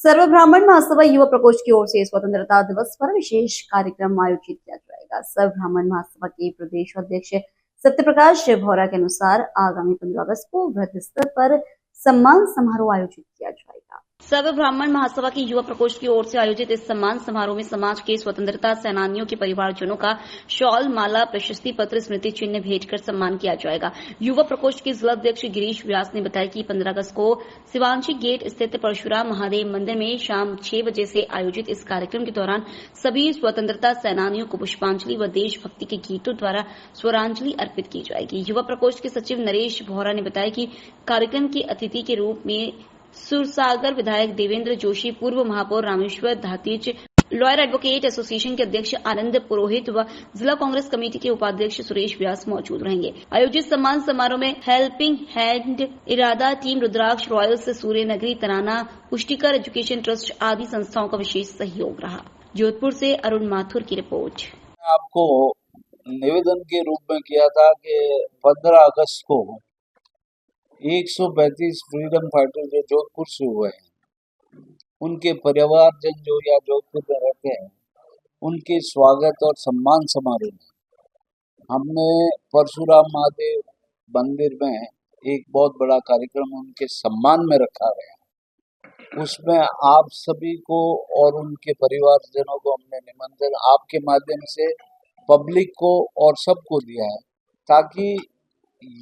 सर्व ब्राह्मण महासभा युवा प्रकोष्ठ की ओर से स्वतंत्रता दिवस पर विशेष कार्यक्रम आयोजित किया जाएगा। सर्व ब्राह्मण महासभा के प्रदेश अध्यक्ष सत्यप्रकाश भौरा के अनुसार आगामी 15 अगस्त को वृहद स्तर पर सम्मान समारोह आयोजित किया जाएगा। सर्व ब्राह्मण महासभा की युवा प्रकोष्ठ की ओर से आयोजित इस सम्मान समारोह में समाज के स्वतंत्रता सेनानियों के परिवारजनों का शॉल, माला, प्रशस्ति पत्र, स्मृति चिन्ह भेंट कर सम्मान किया जाएगा। युवा प्रकोष्ठ के जिला अध्यक्ष गिरीश व्यास ने बताया कि 15 अगस्त को शिवांशी गेट स्थित परशुराम महादेव मंदिर में शाम 6 बजे से आयोजित इस कार्यक्रम के दौरान सभी स्वतंत्रता सेनानियों को पुष्पांजलि व देशभक्ति के गीतों द्वारा स्वरांजलि अर्पित की जाएगी। युवा प्रकोष्ठ के सचिव नरेश भौरा ने बताया कि कार्यक्रम के अतिथि के रूप में सुरसागर विधायक देवेंद्र जोशी, पूर्व महापौर रामेश्वर धातीच, लॉयर एडवोकेट एसोसिएशन के अध्यक्ष आनंद पुरोहित व जिला कांग्रेस कमेटी के उपाध्यक्ष सुरेश व्यास मौजूद रहेंगे। आयोजित सम्मान समारोह में हेल्पिंग हैंड, इरादा टीम, रुद्राक्ष रॉयल्स, सूर्य नगरी, तराना, पुष्टिकर एजुकेशन ट्रस्ट आदि संस्थाओं का विशेष सहयोग रहा। जोधपुर से अरुण माथुर की रिपोर्ट। आपको निवेदन के रूप में किया था कि 15 अगस्त को 135 फ्रीडम फाइटर जो जोधपुर से हुए हैं, उनके परिवारजन जो या जोधपुर में रहते हैं, उनके स्वागत और सम्मान समारोह में हमने परशुराम महादेव मंदिर में एक बहुत बड़ा कार्यक्रम उनके सम्मान में रखा गया। उसमें आप सभी को और उनके परिवारजनों को हमने निमंत्रण आपके माध्यम से पब्लिक को और सबको दिया है, ताकि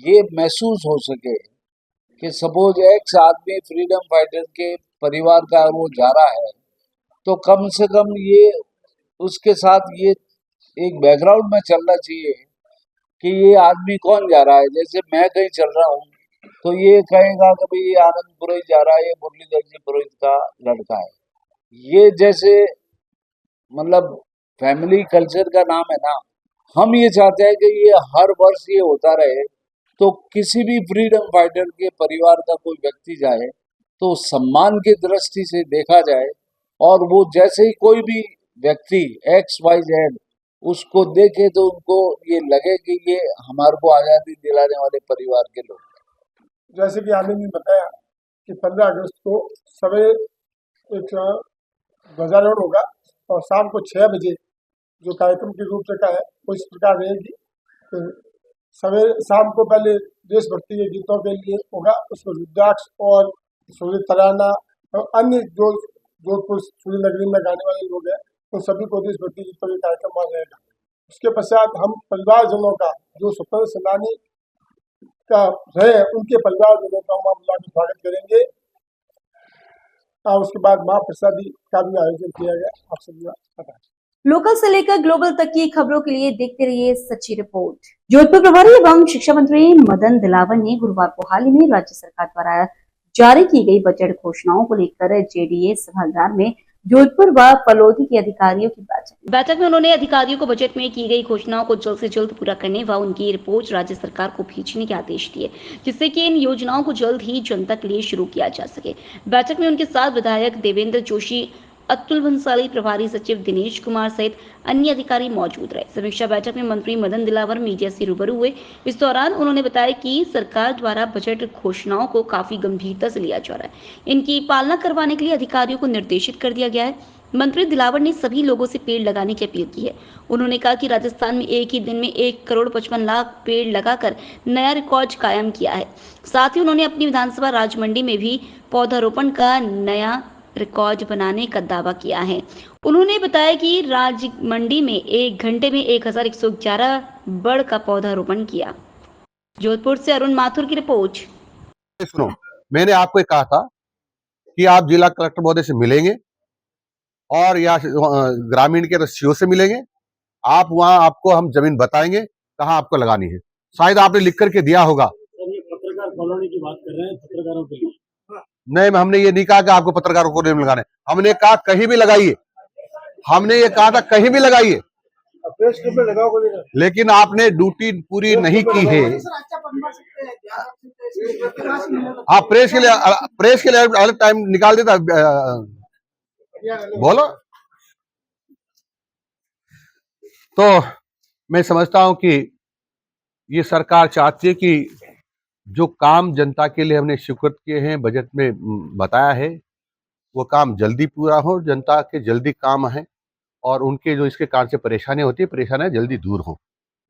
ये महसूस हो सके कि सपोज एक्स आदमी फ्रीडम फाइटर के परिवार का वो जा रहा है, तो कम से कम ये उसके साथ ये एक बैकग्राउंड में चलना चाहिए कि ये आदमी कौन जा रहा है। जैसे मैं कहीं चल रहा हूँ तो ये कहेगा कि भाई ये आनंद पुरोहित जा रहा है, ये मुरलीधर जी पुरोहित का लड़का है। ये जैसे मतलब फैमिली कल्चर का नाम है ना, हम ये चाहते हैं कि ये हर वर्ष ये होता रहे। तो किसी भी फ्रीडम फाइटर के परिवार का कोई व्यक्ति जाए तो सम्मान की दृष्टि से देखा जाए, और वो जैसे ही कोई भी व्यक्ति XYZ उसको देखे तो उनको ये लगे कि ये हमारे को आज़ादी दिलाने वाले परिवार के लोग। जैसे कि आनंद ने बताया कि 15 अगस्त को सवेरे एक ध्वजारोहण होगा और शाम को 6 बजे जो कार्यक्रम की रूपरेखा है वो इस प्रकार रहेगी। तो सवेरे शाम को पहले देशभक्ति के गीतों के लिए होगा, उसमें रुद्राक्ष और सूर्य तराना और अन्य जो जोधपुर सूर्य नगरी में गाने वाले लोग हैं उन सभी को देशभक्ति गीतों के कार्यक्रम आ जाएगा। उसके पश्चात हम परिवारजनों का जो स्वतंत्र सेनानी का रहे उनके परिवारजनों का वहाँ बुलाकर स्वागत करेंगे और उसके बाद महाप्रसादी का भी आयोजन किया गया। आप सभी पता है। लोकल से लेकर ग्लोबल तक की खबरों के लिए देखते रहिए सच्ची रिपोर्ट। जोधपुर प्रभारी एवं शिक्षा मंत्री मदन दिलावर ने गुरुवार को हाल ही में राज्य सरकार द्वारा जारी की गई बजट घोषणाओं को लेकर JDA सभागार में जोधपुर व फलोदी के अधिकारियों की बैठक में उन्होंने अधिकारियों को बजट में की गई घोषणाओं को जल्द से जल्द पूरा करने व उनकी रिपोर्ट राज्य सरकार को भेजने के आदेश दिए, जिससे कि इन योजनाओं को जल्द ही जनता के लिए शुरू किया जा सके। बैठक में उनके साथ विधायक देवेंद्र जोशी, अतुल भंसाली, प्रभारी सचिव दिनेश कुमार सहित अन्य अधिकारी मौजूद रहे। समीक्षा बैठक में मंत्री मदन दिलावर मीडिया से रूबरू हुए। इस दौरान उन्होंने बताया कि सरकार द्वारा बजट घोषणाओं को काफी गंभीरता से लिया जा रहा है। इनकी पालना करवाने के लिए अधिकारियों को निर्देशित कर दिया गया है। मंत्री दिलावर ने सभी लोगों से पेड़ लगाने की अपील की है। उन्होंने कहा कि राजस्थान में एक ही दिन में 1,55,00,000 पेड़ लगाकर नया रिकॉर्ड कायम किया है। साथ ही उन्होंने अपनी विधानसभा राजमंडी में भी पौधारोपण का नया रिकॉर्ड बनाने का दावा किया है। उन्होंने बताया कि राज मंडी में 1 घंटे में 1111 बड़ का पौधारोपण किया। जोधपुर से अरुण माथुर की रिपोर्ट। सुनो, मैंने आपको एक कहा था कि आप जिला कलेक्टर महोदय से मिलेंगे और या ग्रामीण के सीओ से मिलेंगे। आप वहां आपको हम जमीन बताएंगे कहाँ आपको लगानी है। शायद आपने लिख करके दिया होगा। सर, ये पत्रकार कॉलोनी की बात कर रहे हैं, पत्रकारों के लिए नहीं, हमने ये नहीं कहा कि आपको पत्रकारों को नहीं लगाने। हमने कहा कहीं भी लगाइए। हमने ये कहा था कहीं भी लगाइए, प्रेस क्लब में लगाओ। लेकिन आपने ड्यूटी पूरी नहीं की है। आप प्रेस के लिए अलग टाइम निकाल देता। बोलो। तो मैं समझता हूं कि ये सरकार चाहती है कि जो काम जनता के लिए हमने स्वीकृत किए हैं, बजट में बताया है, वो काम जल्दी पूरा हो, जनता के जल्दी काम है और उनके जो इसके कारण से परेशानी होती है, परेशानियां जल्दी दूर हो।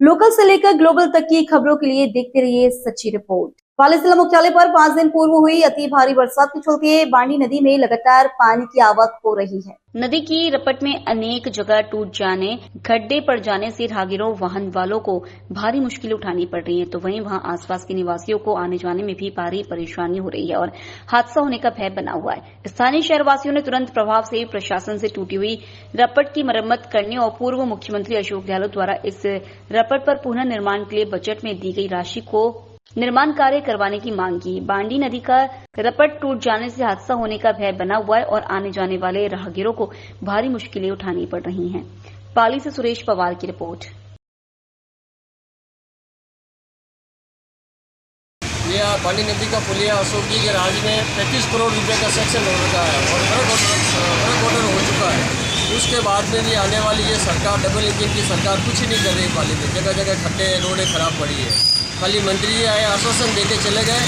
लोकल से लेकर ग्लोबल तक की खबरों के लिए देखते रहिए सच्ची रिपोर्ट। पाली जिला मुख्यालय पर 5 दिन पूर्व हुई अति भारी बरसात के चलते बांडी नदी में लगातार पानी की आवक हो रही है। नदी की रपट में अनेक जगह टूट जाने, गड्ढे पड़ जाने से राहगीरों, वाहन वालों को भारी मुश्किलें उठानी पड़ रही है, तो वहीं वहां आसपास के निवासियों को आने जाने में भी भारी परेशानी हो रही है और हादसा होने का भय बना हुआ है। स्थानीय शहरवासियों ने तुरंत प्रभाव से प्रशासन से टूटी हुई रपट की मरम्मत करने और पूर्व मुख्यमंत्री अशोक गहलोत द्वारा इस रपट पर पुनः निर्माण के लिए बजट में दी गई राशि को निर्माण कार्य करवाने की मांग की। बांडी नदी का रपट टूट जाने से हादसा होने का भय बना हुआ है और आने जाने वाले राहगीरों को भारी मुश्किलें उठानी पड़ रही हैं। पाली से सुरेश पवार की रिपोर्ट। ये बांडी नदी का पुलिया अशोक जी के राज में 35 करोड़ रुपए का सेक्शन हो रखा है और वर्क ऑर्डर हो चुका है। उसके बाद में भी आने वाली ये सरकार, डबल इंजन की सरकार, कुछ ही नहीं कर रही। पाली में जगह जगह खड्डे, रोडें खराब पड़ी है। खाली मंत्री जी आए, आश्वासन देके चले गए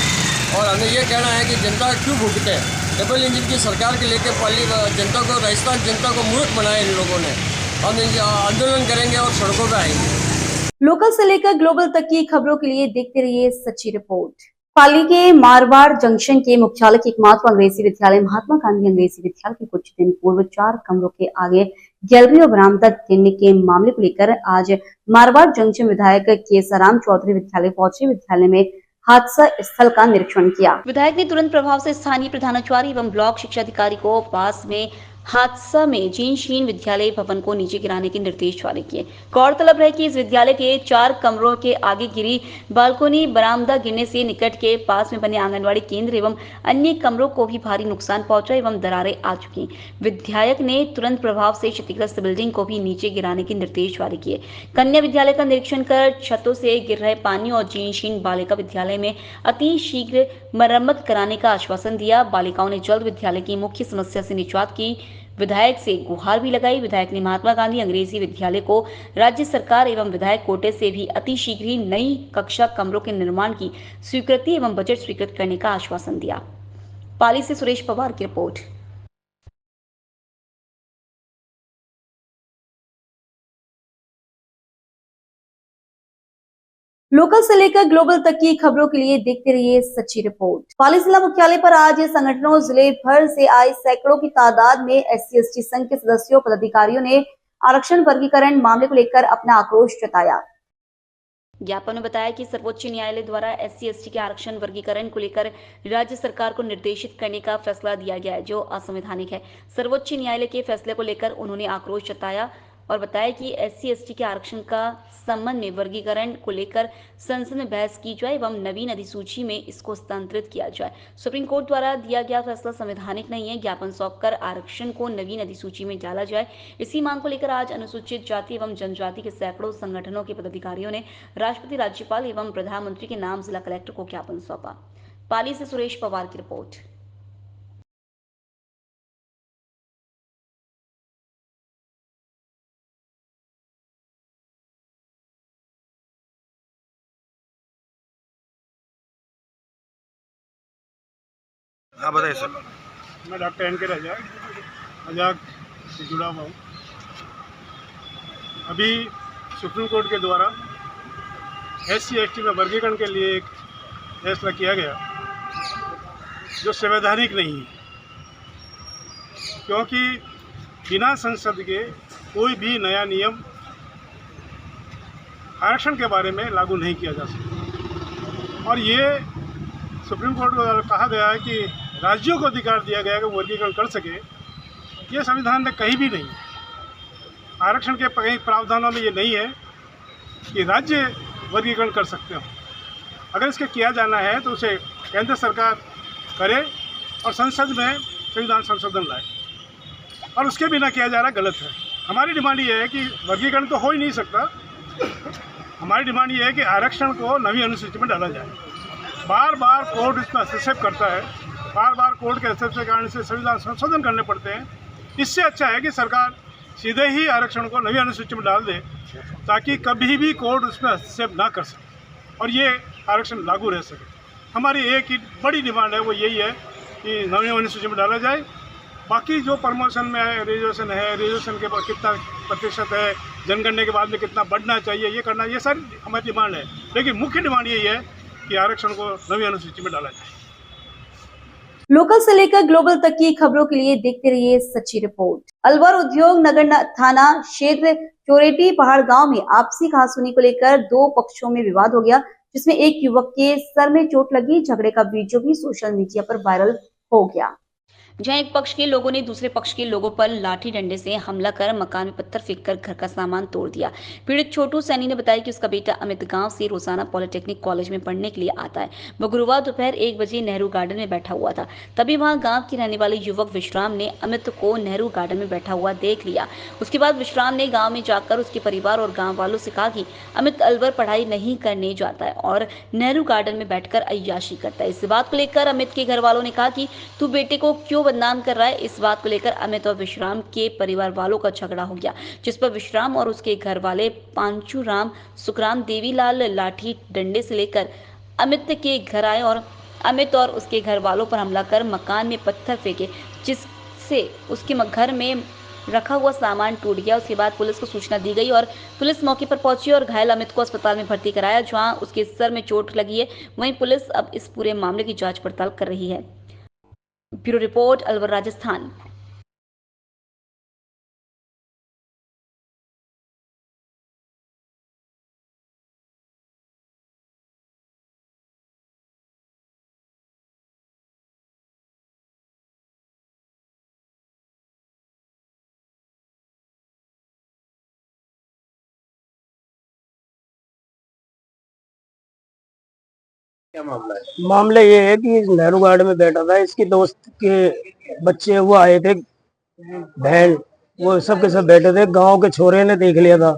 और हमें ये कहना है कि जनता क्यों भुगते हैं। डबल इंजन की सरकार के लेकर पाली जनता को, राजस्थान जनता को मूर्ख बनाया इन लोगों ने। हम आंदोलन करेंगे और सड़कों पर आएंगे। लोकल से लेकर ग्लोबल तक की खबरों के लिए देखते रहिए सच्ची रिपोर्ट। पाली के मारवाड़ जंक्शन के मुख्यालय के एकमात्र अंग्रेजी विद्यालय महात्मा गांधी अंग्रेजी विद्यालय के कुछ दिन पूर्व 4 कमरों के आगे गैलरी और बरामदा गिरने के मामले को लेकर आज मारवाड़ जंक्शन विधायक केसाराम चौधरी विद्यालय पहुंचे। विद्यालय में हादसा स्थल का निरीक्षण किया। विधायक ने तुरंत प्रभाव से स्थानीय प्रधानाचार्य एवं ब्लॉक शिक्षा अधिकारी को पास में हादसा में जीर्णशीर्ण विद्यालय भवन को नीचे गिराने के निर्देश जारी किए। गौरतलब है कि इस विद्यालय के 4 कमरों के आगे गिरी बालकोनी बरामदा गिरने से निकट के पास में बने आंगनवाड़ी केंद्र एवं अन्य कमरों को भी भारी नुकसान पहुंचा एवं दरारें आ चुकी। विधायक ने तुरंत प्रभाव से क्षतिग्रस्त बिल्डिंग को भी नीचे गिराने के निर्देश जारी किए। कन्या विद्यालय का निरीक्षण कर छतों से गिर रहे पानी और जीर्णशीर्ण बालिका विद्यालय में अति शीघ्र मरम्मत कराने का आश्वासन दिया। बालिकाओं ने जल्द विद्यालय की मुख्य समस्या से निजात की विधायक से गुहार भी लगाई। विधायक ने महात्मा गांधी अंग्रेजी विद्यालय को राज्य सरकार एवं विधायक कोटे से भी अति शीघ्र ही नई कक्षा कमरों के निर्माण की स्वीकृति एवं बजट स्वीकृत करने का आश्वासन दिया। पाली से सुरेश पवार की रिपोर्ट। लोकल से लेकर ग्लोबल तक की खबरों के लिए देखते रहिए सच्ची रिपोर्ट। पाली जिला मुख्यालय पर आज संगठनों जिले भर से आए सैकड़ों की तादाद में SC/ST संघ के सदस्यों पदाधिकारियों ने आरक्षण वर्गीकरण मामले को लेकर अपना आक्रोश जताया। ज्ञापन में बताया कि सर्वोच्च न्यायालय द्वारा SC/ST के आरक्षण वर्गीकरण को लेकर राज्य सरकार को निर्देशित करने का फैसला दिया गया है, जो असंवैधानिक है। सर्वोच्च न्यायालय के फैसले को लेकर उन्होंने आक्रोश जताया और बताया कि SC/ST के आरक्षण का संबंध में वर्गीकरण को लेकर संसद में बहस की जाए एवं नवीन अधिसूची में इसको हस्तांतरित किया जाए। सुप्रीम कोर्ट द्वारा दिया गया फैसला संवैधानिक नहीं है। ज्ञापन सौंपकर आरक्षण को नवीन अधिसूची में डाला जाए। इसी मांग को लेकर आज अनुसूचित जाति एवं जनजाति के सैकड़ों संगठनों के पदाधिकारियों ने राष्ट्रपति, राज्यपाल एवं प्रधानमंत्री के नाम जिला कलेक्टर को ज्ञापन सौंपा। पाली से सुरेश पवार की रिपोर्ट। हाँ बताइए सर। मैं डॉक्टर NK राजा मजाक से जुड़ा हुआ हूँ। अभी सुप्रीम कोर्ट के द्वारा SC/ST में वर्गीकरण के लिए एक फैसला किया गया जो संवैधानिक नहीं है, क्योंकि बिना संसद के कोई भी नया नियम आरक्षण के बारे में लागू नहीं किया जा सकता। और ये सुप्रीम कोर्ट द्वारा कहा गया है कि राज्यों को अधिकार दिया गया है कि वर्गीकरण कर सके, ये संविधान में कहीं भी नहीं। आरक्षण के कई प्रावधानों में ये नहीं है कि राज्य वर्गीकरण कर सकते हो। अगर इसका किया जाना है तो उसे केंद्र सरकार करे और संसद में संविधान संशोधन लाए, और उसके बिना किया जा रहा गलत है। हमारी डिमांड ये है कि वर्गीकरण तो हो ही नहीं सकता। हमारी डिमांड ये है कि आरक्षण को नवी अनुसूची में डाला जाए। बार बार कोर्ट इसमें हस्तक्षेप करता है, बार बार कोर्ट के हस्तक्षेप के कारण से संविधान संशोधन करने पड़ते हैं। इससे अच्छा है कि सरकार सीधे ही आरक्षण को नवी अनुसूची में डाल दे, ताकि कभी भी कोर्ट उसमें हस्तक्षेप ना कर सके और ये आरक्षण लागू रह सके। हमारी एक ही बड़ी डिमांड है, वो यही है कि नवी अनुसूची में डाला जाए बाकी जो प्रमोशन में है, रिजर्वेशन के बाद कितना प्रतिशत है, जनगणना के बाद में कितना बढ़ना चाहिए, ये करना, ये सारी हमारी डिमांड है। लेकिन मुख्य डिमांड यही है कि आरक्षण को 9वीं अनुसूची में डाला जाए। लोकल से लेकर ग्लोबल तक की खबरों के लिए देखते रहिए सच्ची रिपोर्ट। अलवर उद्योग नगर थाना क्षेत्र चोरेटी पहाड़ गांव में आपसी कहासुनी को लेकर दो पक्षों में विवाद हो गया, जिसमें एक युवक के सर में चोट लगी। झगड़े का वीडियो भी सोशल मीडिया पर वायरल हो गया, जहां एक पक्ष के लोगों ने दूसरे पक्ष के लोगों पर लाठी डंडे से हमला कर मकान में पत्थर फेंककर घर का सामान तोड़ दिया। पीड़ित छोटू सैनी ने बताया कि उसका बेटा अमित गांव से रोजाना पॉलिटेक्निक कॉलेज में पढ़ने के लिए आता है। वह गुरुवार दोपहर 1 बजे नेहरू गार्डन में बैठा हुआ था। तभी वहां गांव के रहने वाले युवक विश्राम ने अमित को नेहरू गार्डन में बैठा हुआ देख लिया। उसके बाद विश्राम ने गाँव में जाकर उसके परिवार और गाँव वालों से कहा कि अमित अलवर पढ़ाई नहीं करने जाता है और नेहरू गार्डन में बैठकर अय्याशी करता है। इस बात को लेकर अमित के घर वालों ने कहा कि तू बेटे को क्यों बदनाम कर रहा है। इस बात को लेकर अमित और विश्राम के परिवार वालों का झगड़ा हो गया, जिस पर विश्राम और उसके घर वाले पांचू राम, सुखराम, देवीलाल लाठी डंडे से लेकर अमित के घर आए और अमित और उसके घर वालों पर हमला कर मकान में पत्थर फेंके, जिससे उसके घर में रखा हुआ सामान टूट गया। उसके बाद पुलिस को सूचना दी गई और पुलिस मौके पर पहुंची और घायल अमित को अस्पताल में भर्ती कराया, जहां उसके सर में चोट लगी है। वहीं पुलिस अब इस पूरे मामले की जांच पड़ताल कर रही है। Bureau report, Alwar, Rajasthan. क्या मामला है? मामला ये है कि नेहरू गार्डन में बैठा था, इसके दोस्त के बच्चे वो आए थे, बहन, वो सब के सब बैठे थे। गांव के छोरे ने देख लिया था,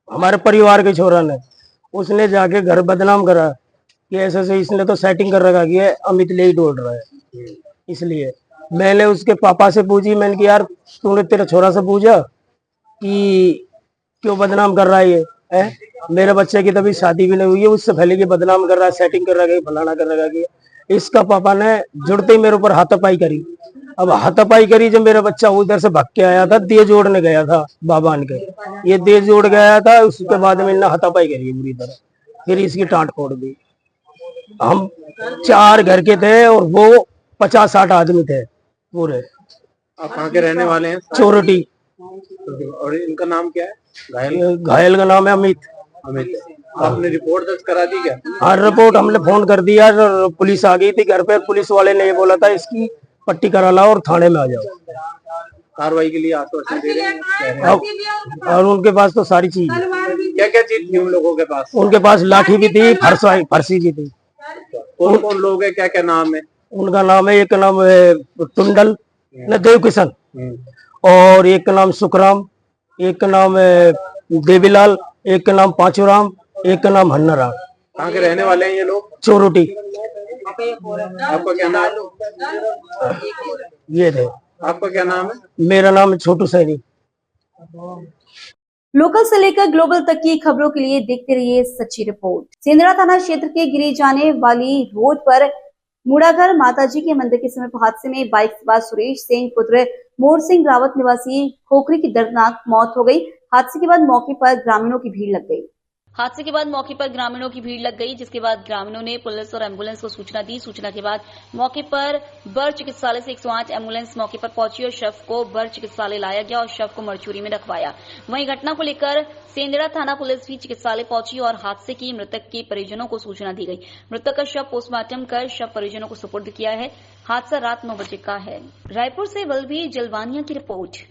हमारे परिवार के छोरा ने, उसने जाके घर बदनाम करा कि ऐसे से इसने तो सेटिंग कर रखा कि अमित ले ही दौड़ रहा है। इसलिए मैंने उसके पापा से पूछी, मैंने कि यार तूने तेरा छोरा से पूछा कि क्यों बदनाम कर रहा है ये है? मेरे बच्चे की तभी शादी भी नहीं हुई है, उससे पहले की बदनाम कर रहा है, सेटिंग कर रहा है, फलाना कर रहा है। इसका पापा ने जुड़ते ही मेरे ऊपर हाथापाई करी। अब हाथापाई करी जब मेरा बच्चा उधर से भाग के आया था, दे जोड़ने गया था बाबान के, ये दे जोड़ गया था। उसके बाद में इन्हें हाथापाई करी बुरी तरह, फिर इसकी टांट फोड़ दी। हम 4 घर के थे और वो 50-60 आदमी थे पूरे। आप कहाँ के रहने वाले हैं? चोरटी। और इनका नाम क्या है? घायल का नाम है अमित। आपने रिपोर्ट दर्ज करा दी क्या? हाँ, रिपोर्ट हमने फोन कर दिया, पुलिस आ गई थी घर पे। पुलिस वाले ने ये बोला था इसकी पट्टी करा लाओ और थाने में आ जाओ। कार्रवाई के लिए आश्वासन दे रहे हैं और उनके पास तो सारी चीज है। क्या क्या चीज थी उन लोगों के पास? उनके पास लाठी भी थी, फरसी भी थी। कौन कौन लोग है, क्या क्या नाम है? उनका नाम है, एक का नाम है टुंडल न देव किशन, और एक का नाम सुखराम, एक का नाम है देवीलाल, एक का नाम पांचूराम, एक का नाम हन्नाराम। कहाँ के रहने वाले हैं ये लोग? चोरोटी। आपका क्या नाम है? ये थे। आपका क्या नाम है? मेरा नाम है छोटू सैनी। लोकल से लेकर ग्लोबल तक की खबरों के लिए देखते रहिए सच्ची रिपोर्ट। सेंदरा थाना क्षेत्र के गिरी जाने वाली रोड पर मुड़ाघर माताजी के मंदिर के समीप हादसे में बाइक सवार सुरेश सिंह पुत्र मोर सिंह रावत निवासी खोखरी की दर्दनाक मौत हो गई। हादसे के बाद मौके पर ग्रामीणों की भीड़ लग गई। हादसे के बाद मौके पर ग्रामीणों की भीड़ लग गई, जिसके बाद ग्रामीणों ने पुलिस और एम्बुलेंस को सूचना दी। सूचना के बाद मौके पर बर चिकित्सालय से 108 एम्बुलेंस मौके पर पहुंची और शव को बर चिकित्सालय लाया गया और शव को मरचूरी में रखवाया। वहीं घटना को लेकर सेंदरा थाना पुलिस भी चिकित्सालय पहुंची और हादसे की मृतक के परिजनों को सूचना दी गई। मृतक का शव पोस्टमार्टम कर शव परिजनों को सुपुर्द किया है। हादसा रात 9 बजे का है। रायपुर से वल्लभी जलवानिया की रिपोर्ट।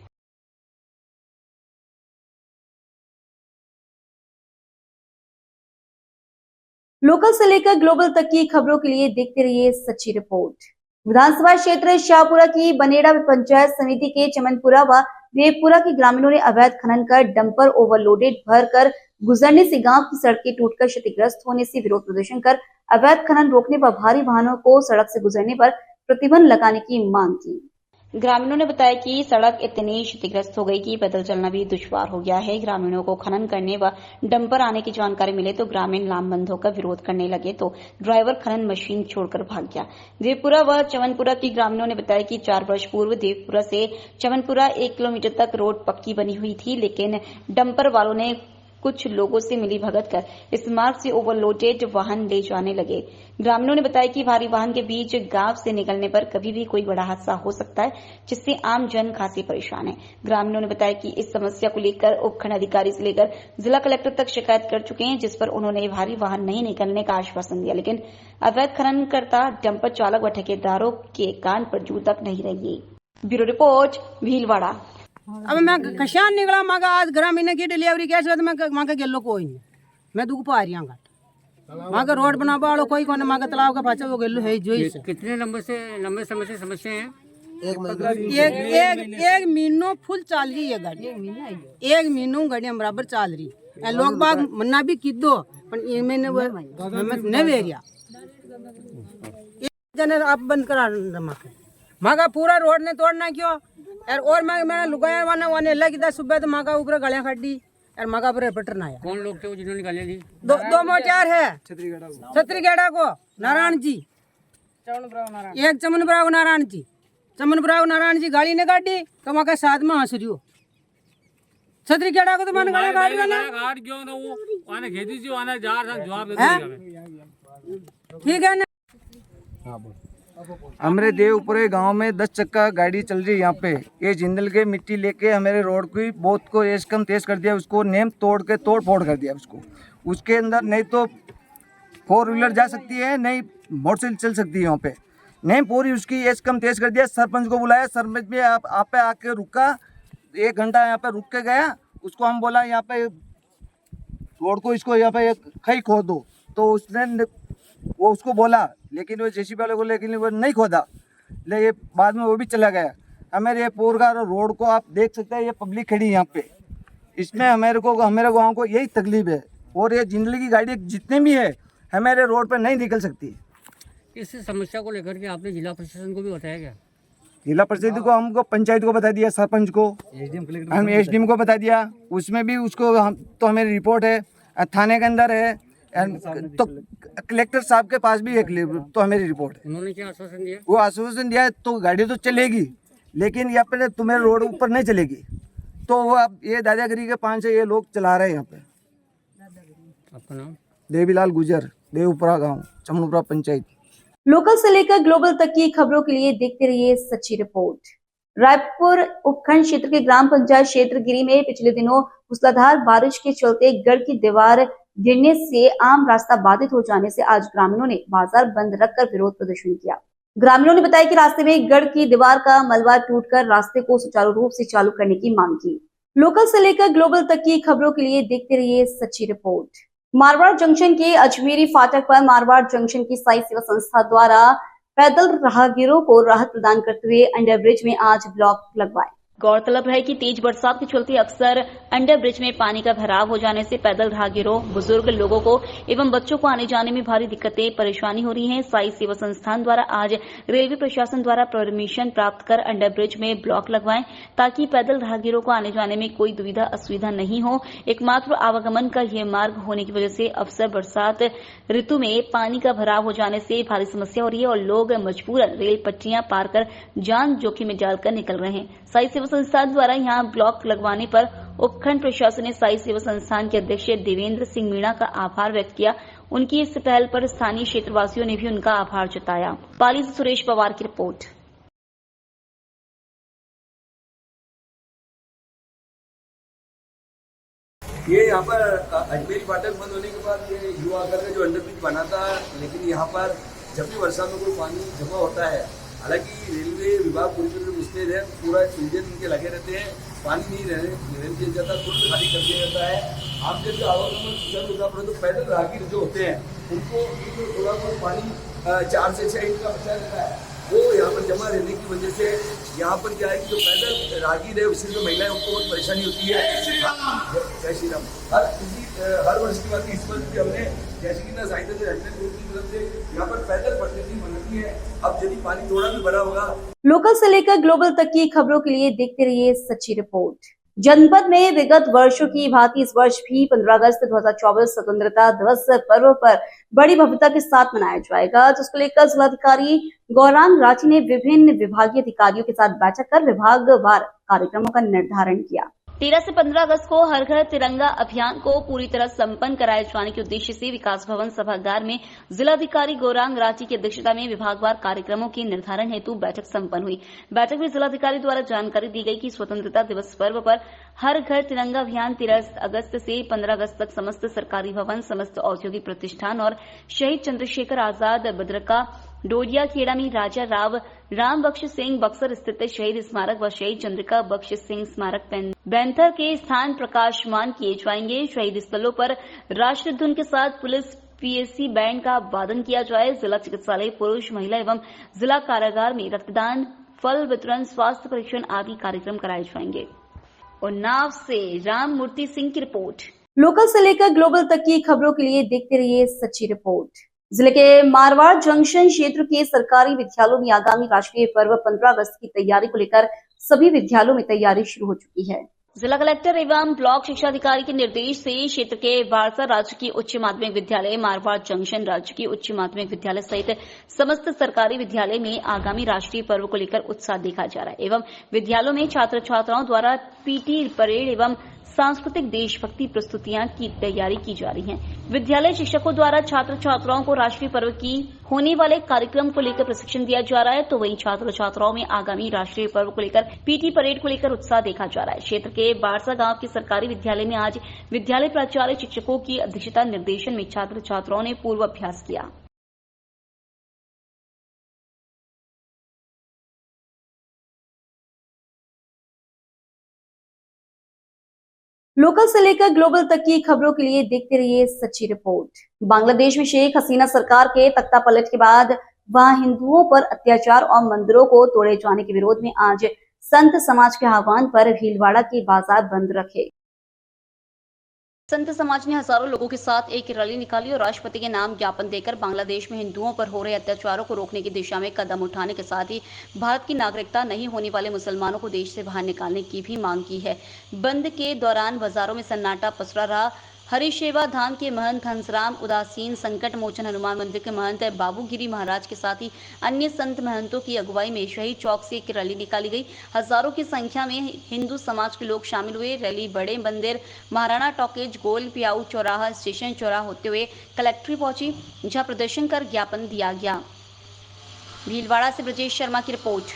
लोकल से लेकर ग्लोबल तक की खबरों के लिए देखते रहिए सच्ची रिपोर्ट। विधानसभा क्षेत्र शाहपुरा की बनेड़ा पंचायत समिति के चमनपुरा व वेवपुरा के ग्रामीणों ने अवैध खनन कर डंपर ओवरलोडेड भर कर गुजरने से गांव की सड़कें टूटकर क्षतिग्रस्त होने से विरोध प्रदर्शन कर अवैध खनन रोकने व भारी वाहनों को सड़क से गुजरने पर प्रतिबंध लगाने की मांग की। ग्रामीणों ने बताया कि सड़क इतनी क्षतिग्रस्त हो गई कि पैदल चलना भी दुश्वार हो गया है। ग्रामीणों को खनन करने व डंपर आने की जानकारी मिले तो ग्रामीण लामबंद होकर विरोध करने लगे तो ड्राइवर खनन मशीन छोड़कर भाग गया। देवपुरा व चमनपुरा की ग्रामीणों ने बताया कि 4 वर्ष पूर्व देवपुरा से चमनपुरा 1 किलोमीटर तक रोड पक्की बनी हुई थी, लेकिन डंपर वालों ने कुछ लोगों से मिली भगत कर इस मार्ग से ओवरलोडेड वाहन ले जाने लगे। ग्रामीणों ने बताया कि भारी वाहन के बीच गांव से निकलने पर कभी भी कोई बड़ा हादसा हो सकता है, जिससे आम जन खासी परेशान है। ग्रामीणों ने बताया कि इस समस्या को लेकर उपखंड अधिकारी से लेकर जिला कलेक्टर तक शिकायत कर चुके हैं, जिस पर उन्होंने भारी वाहन नहीं निकलने का आश्वासन दिया, लेकिन अवैध खननकर्ता डंपर चालक व ठेकेदारों के कान पर जू तक नहीं लगी। Bureau report, Bhilwara. अब मैं कशान निकला मांगा आज ग्रामीण की डिलीवरी कैसे तो मैं मांगा गेलो कोई नहीं, मैं दुख पा रही हूँ मांगा रोड बना बाड़ो कोई कोने मांगा तालाब का पाचा वो गेलो है जो कितने लंबे समय से समस्या है? एक महीनों फुल चल रही है गाड़ी, एक महीनों गाड़ी हम बराबर चल रही। लोग बाग मन्ना भी किदो पर ये मैंने नहीं भेजिया जने आप बंद करा मांगा पूरा रोड ने तोड़ना क्यों यार। और मैं लुगाया वाने लगी था सुबह तो मांगा ऊपर गलियां खड़ी यार, मांगा पर पटन आया। कौन लोग थे वो जिन्होंने गालियां दी? दो मोचार है छत्रीगढ़ा को नारायण जी, एक चमनपुरा को नारायण जी, चमनपुरा को नारायण जी गाड़ी ने गाड़ी तो वहाँ के साथ में हंस रही हो। छत्रीगढ़ा को तो मैंने गाड़ी क्यों ना वो आने खेती जी आने जा रहा जवाब दे ठीक है ना। हमारे देवपुरे गांव में 10 चक्का गाड़ी चल रही है यहाँ पे। ये जिंदल के मिट्टी लेके हमारे रोड की बहुत को एज कम तेज कर दिया, उसको नेम तोड़ फोड़ कर दिया उसको। उसके अंदर नहीं तो 4 व्हीलर जा सकती है, नहीं मोटरसाइकिल चल सकती है यहाँ पे। नेम पूरी उसकी एज कम तेज कर दिया। सरपंच को बुलाया, सरपंच भी आप पे आके रुका, 1 घंटा यहाँ पे रुक के गया। उसको हम बोला यहाँ पे रोड को इसको यहाँ पे खई खोद दो, तो उसने वो उसको बोला, लेकिन वो जेसीबी वाले को लेकिन वो नहीं खोदा, ले ये बाद में वो भी चला गया। हमारे ये पूरा रोड को आप देख सकते हैं, ये पब्लिक खड़ी है यहाँ पे, इसमें हमारे गांव को यही तकलीफ है। और ये जिंदगी की गाड़ी जितने भी है हमारे रोड पे नहीं निकल सकती। इस समस्या को लेकर के आपने जिला प्रशासन को भी बताया क्या? जिला परिषद को, हमको पंचायत को बता दिया, सरपंच को, हम एसडीएम को बता दिया। उसमें भी उसको तो हमारी रिपोर्ट है, थाने के अंदर है, तो कलेक्टर साहब के पास भी एक तो हमारी रिपोर्ट है। उन्होंने क्या आश्वासन दिया? वो आश्वासन दिया तो गाड़ी तो चलेगी, लेकिन यहाँ पे तुम्हें रोड ऊपर नहीं चलेगी। तो वो अब ये दादागिरी के 5 से ये लोग चला रहे हैं यहाँ पे। आपका नाम? देवीलाल गुजर, देवपुरा गांव, चमनपुरा पंचायत। लोकल से लेकर ग्लोबल तक की खबरों के लिए देखते रहिए सच्ची रिपोर्ट। रायपुर उपखंड क्षेत्र के ग्राम पंचायत क्षेत्र गिरी में पिछले दिनों मूसलाधार बारिश के चलते गढ़ की दीवार गिरने से आम रास्ता बाधित हो जाने से आज ग्रामीणों ने बाजार बंद रखकर विरोध प्रदर्शन किया। ग्रामीणों ने बताया कि रास्ते में गढ़ की दीवार का मलबा टूटकर रास्ते को सुचारू रूप से चालू करने की मांग की। लोकल से लेकर ग्लोबल तक की खबरों के लिए देखते रहिए सच्ची रिपोर्ट। मारवाड़ जंक्शन के अजमेरी फाटक पर मारवाड़ जंक्शन की साई सेवा संस्था द्वारा पैदल राहगीरों को राहत प्रदान करते हुए अंडरब्रिज में आज ब्लॉक लगवाए। गौरतलब है कि तेज बरसात के चलते अक्सर अंडरब्रिज में पानी का भराव हो जाने से पैदल राहगीरों, बुजुर्ग लोगों को एवं बच्चों को आने जाने में भारी दिक्कतें परेशानी हो रही है। साई सेवा संस्थान द्वारा आज रेलवे प्रशासन द्वारा परमिशन प्राप्त कर अंडरब्रिज में ब्लॉक लगवाएं ताकि पैदल राहगीरों को आने जाने में कोई दुविधा असुविधा नहीं हो। एकमात्र आवागमन का यह मार्ग होने की वजह से अक्सर बरसात ऋतु में पानी का भराव हो जाने से भारी समस्या हो रही है और लोग मजबूरन रेल पट्टियां पार कर जान जोखिम में डालकर निकल रहे हैं। साई सेवा संस्थान द्वारा यहां ब्लॉक लगवाने पर उपखंड प्रशासन ने साई सेवा संस्थान के अध्यक्ष देवेंद्र सिंह मीणा का आभार व्यक्त किया। उनकी इस पहल पर स्थानीय क्षेत्रवासियों ने भी उनका आभार जताया। पाली से सुरेश पवार की रिपोर्ट। ये यहाँ पर अजमेरी फाटक बंद होने के बाद ये युवा कर जो अंडरब्रिज बना था, लेकिन यहाँ पर जब भी वर्षा में कोई पानी जमा होता है, हालांकि रेलवे विभाग पूरी तरह से मुस्तैद है, पूरा इंजन इनके लगे रहते हैं, पानी नहीं रहने दिया जाता, तुरंत खाली कर दिया जाता है। आम जन जो आवागमन सुचारू होगा, परंतु पैदल राहगीर जो होते हैं उनको थोड़ा बहुत पानी 4 से 6 इंच का बचा रहता है, वो यहाँ पर जमा रहने की वजह से यहाँ पर क्या है कि जो पैदल राहगीर है, विशेष महिलाएं, उनको बहुत परेशानी होती है। जय श्री राम। हर वर्ष की बात इस वर्ष भी हमने जैसे कि ना साहित्य से ग्रुप की तरफ से यहाँ पर पैदल पट्टी बनानी है। अब यदि पानी थोड़ा भी भरा होगा लोकल से लेकर ग्लोबल तक की खबरों के लिए देखते रहिए सच्ची रिपोर्ट। जनपद में विगत वर्षों की भांति इस वर्ष भी 15 अगस्त 2024 स्वतंत्रता दिवस पर्व पर बड़ी भव्यता के साथ मनाया जाएगा, जिसको लेकर जिलाधिकारी गौरांग राठी ने विभिन्न विभागीय अधिकारियों के साथ बैठक कर विभागवार कार्यक्रमों का निर्धारण किया। 13 से 15 अगस्त को हर घर तिरंगा अभियान को पूरी तरह संपन्न कराए जाने के उद्देश्य से विकास भवन सभागार में जिलाधिकारी गौरांग राठी की अध्यक्षता में विभागवार कार्यक्रमों के निर्धारण हेतु बैठक संपन्न हुई। बैठक में जिलाधिकारी द्वारा जानकारी दी गई कि स्वतंत्रता दिवस पर्व पर हर घर तिरंगा अभियान 13 अगस्त से 15 अगस्त तक समस्त सरकारी भवन, समस्त औद्योगिक प्रतिष्ठान और शहीद चंद्रशेखर आजाद बद्रका डोडिया खेड़ा में राजा राम बख्श सिंह बक्सर स्थित शहीद स्मारक व शहीद चंद्रिका बख्श सिंह स्मारक बैंथर के स्थान प्रकाशमान किए जाएंगे। शहीद स्थलों पर राष्ट्र धुन के साथ पुलिस पीएससी बैंड का वादन किया जाए। जिला चिकित्सालय पुरुष, महिला एवं जिला कारागार में रक्तदान, फल वितरण, स्वास्थ्य परीक्षण आदि कार्यक्रम कराए जाएंगे। उन्नाव से राम मूर्ति सिंह की रिपोर्ट। लोकल से लेकर ग्लोबल तक की खबरों के लिए देखते रहिए सच्ची रिपोर्ट। जिले के मारवाड़ जंक्शन क्षेत्र के सरकारी विद्यालयों में आगामी राष्ट्रीय पर्व 15 अगस्त की तैयारी को लेकर सभी विद्यालयों में तैयारी शुरू हो चुकी है। जिला कलेक्टर एवं ब्लॉक शिक्षा अधिकारी के निर्देश से क्षेत्र के बारसा राजकीय उच्च माध्यमिक विद्यालय, मारवाड़ जंक्शन राजकीय उच्च माध्यमिक विद्यालय सहित समस्त सरकारी विद्यालय में आगामी राष्ट्रीय पर्व को लेकर उत्साह देखा जा रहा है एवं विद्यालयों में छात्र छात्राओं द्वारा पीटी परेड एवं सांस्कृतिक देशभक्ति प्रस्तुतियां की तैयारी की जा रही है। विद्यालय शिक्षकों द्वारा छात्र छात्राओं को राष्ट्रीय पर्व की होने वाले कार्यक्रम को लेकर प्रशिक्षण दिया जा रहा है, तो वहीं छात्र छात्राओं में आगामी राष्ट्रीय पर्व को लेकर पीटी परेड को लेकर उत्साह देखा जा रहा है। क्षेत्र के बारसा गांव के सरकारी विद्यालय में आज विद्यालय प्राचार्य शिक्षकों की अध्यक्षता निर्देशन में छात्र छात्राओं ने पूर्वाभ्यास किया। लोकल से लेकर ग्लोबल तक की खबरों के लिए देखते रहिए सच्ची रिपोर्ट। बांग्लादेश में शेख हसीना सरकार के तख्ता पलट के बाद वहां हिंदुओं पर अत्याचार और मंदिरों को तोड़े जाने के विरोध में आज संत समाज के आह्वान पर भीलवाड़ा के बाजार बंद रखे। संत समाज ने हजारों लोगों के साथ एक रैली निकाली और राष्ट्रपति के नाम ज्ञापन देकर बांग्लादेश में हिंदुओं पर हो रहे अत्याचारों को रोकने की दिशा में कदम उठाने के साथ ही भारत की नागरिकता नहीं होने वाले मुसलमानों को देश से बाहर निकालने की भी मांग की है। बंद के दौरान बाजारों में सन्नाटा पसरा रहा। हरिशेवा धाम के महंत हंसराम उदासीन, संकट मोचन हनुमान मंदिर के महंत बाबूगिरी महाराज के साथ ही अन्य संत महंतों की अगुवाई में शहीद चौक से एक रैली निकाली गई। हजारों की संख्या में हिंदू समाज के लोग शामिल हुए। रैली बड़े मंदिर, महाराणा टॉकीज, गोल पियाऊ चौराहा, स्टेशन चौराहा होते हुए कलेक्ट्रेट पहुंची, जहां प्रदर्शन कर ज्ञापन दिया गया। भीलवाड़ा से ब्रजेश शर्मा की रिपोर्ट।